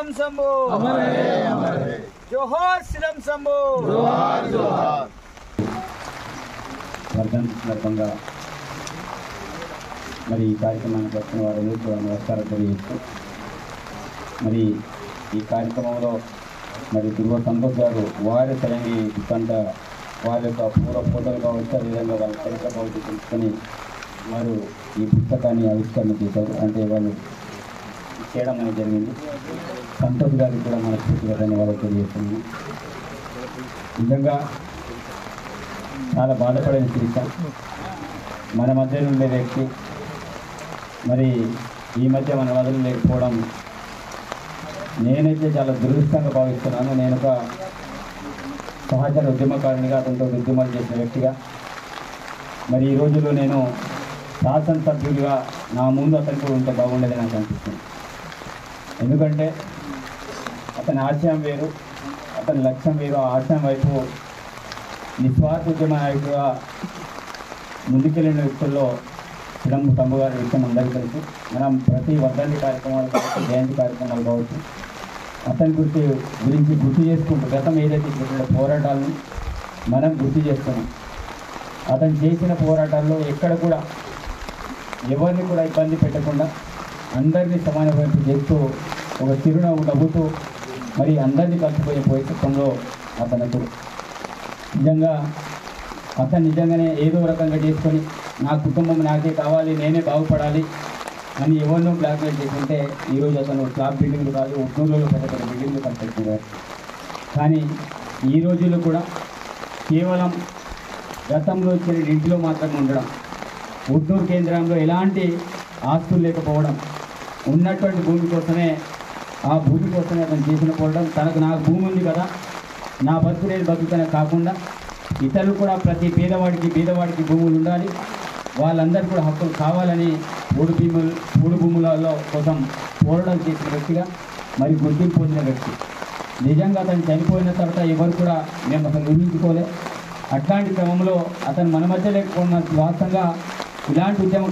శ్రీరామ్ శంభో జోహార్ శ్రీరామ్ శంభో సందర్భంగా మరి ఈ కార్యక్రమానికి వచ్చిన వారు నమస్కారం తెలియజేస్తూ మరి ఈ కార్యక్రమంలో మరి దుర్గ సంతోష్ గారు వారి తరంగి కొంత వారి యొక్క పూర్వ ఫోటోలు కావచ్చు అదేవిధంగా వాళ్ళ చరిత్ర కావచ్చు తెలుసుకొని వారు ఈ పుస్తకాన్ని ఆవిష్కరణ చేశారు. అంటే వాళ్ళు చేయడం అనేది జరిగింది. సంతోష్ గారికి కూడా మనస్ఫూర్తిగా ధన్యవాదాలు తెలియజేస్తున్నాను. నిజంగా చాలా బాధపడిన విషయం. మన మధ్య ఉండే వ్యక్తి మరి ఈ మధ్య మన వదలు లేకపోవడం నేనైతే చాలా దురదృష్టంగా భావిస్తున్నాను. నేను ఒక సహచర ఉద్యమకారునిగా అతనితో ఉద్యమాలు చేసిన వ్యక్తిగా మరి ఈ రోజుల్లో నేను శాసనసభ్యుడిగా నా ముందు అతను కూడా ఉంటే బాగుండేది నాకు అనిపిస్తుంది. ఎందుకంటే అతని ఆశయం వేరు, అతని లక్ష్యం వేరు. ఆ ఆశయం వైపు నిస్వార్థ ఉద్యమ నాయకుడిగా ముందుకెళ్ళిన వ్యక్తుల్లో చిదంబరం తమ్ము గారి విషయం అందరికీ తెలుసు. మనం ప్రతి వర్ధంతి కార్యక్రమాలు కావచ్చు, జయంతి కార్యక్రమాలు కావచ్చు, అతని గురించి గుర్తు చేసుకుంటూ గతం ఏదైతే చేసిన పోరాటాలను మనం గుర్తు చేస్తున్నాం. అతను చేసిన పోరాటాల్లో ఎక్కడ కూడా ఎవరిని కూడా ఇబ్బంది పెట్టకుండా అందరినీ సమానమైపు చేస్తూ ఒక చిరునవ్వు నవ్వుతూ మరి అందరినీ కలిసిపోయే పోయిత్వంలో అతను నిజంగానే ఏదో రకంగా చేసుకొని నా కుటుంబం నాకే కావాలి, నేనే బాగుపడాలి అని ఎవరినో బ్లాక్మెయిల్ చేసుకుంటే ఈరోజు అతను స్లాబ్ బిల్డింగ్లు కాదు, ఉద్యోగులు పెద్ద పెద్ద బిల్డింగ్లు కనిపెట్టుకున్నారు. కానీ ఈ రోజుల్లో కూడా కేవలం గతంలో ఇచ్చిన ఇంటిలో మాత్రమే ఉండడం, ఉట్నూరు కేంద్రంలో ఎలాంటి ఆస్తులు లేకపోవడం, ఉన్నటువంటి భూమి కోసమే ఆ భూమి కోసమే అతను చేసిన పోవడం, నాకు భూమి ఉంది కదా నా బతుకు నేను బతుకుతనే కాకుండా ఇతరులు కూడా ప్రతి పేదవాడికి భూములు ఉండాలి, వాళ్ళందరూ కూడా హక్కులు కావాలని మూడు భూములలో కోసం పోరాటం చేసిన వ్యక్తిగా మరి గుర్తింపు పొందిన వ్యక్తి. నిజంగా అతను చనిపోయిన తర్వాత ఎవరు కూడా మేము అసలు ఊహించుకోలే. అట్లాంటి క్రమంలో అతను మన మధ్య లేకపోయిన వాస్తవంగా ఇలాంటి ఉద్యమం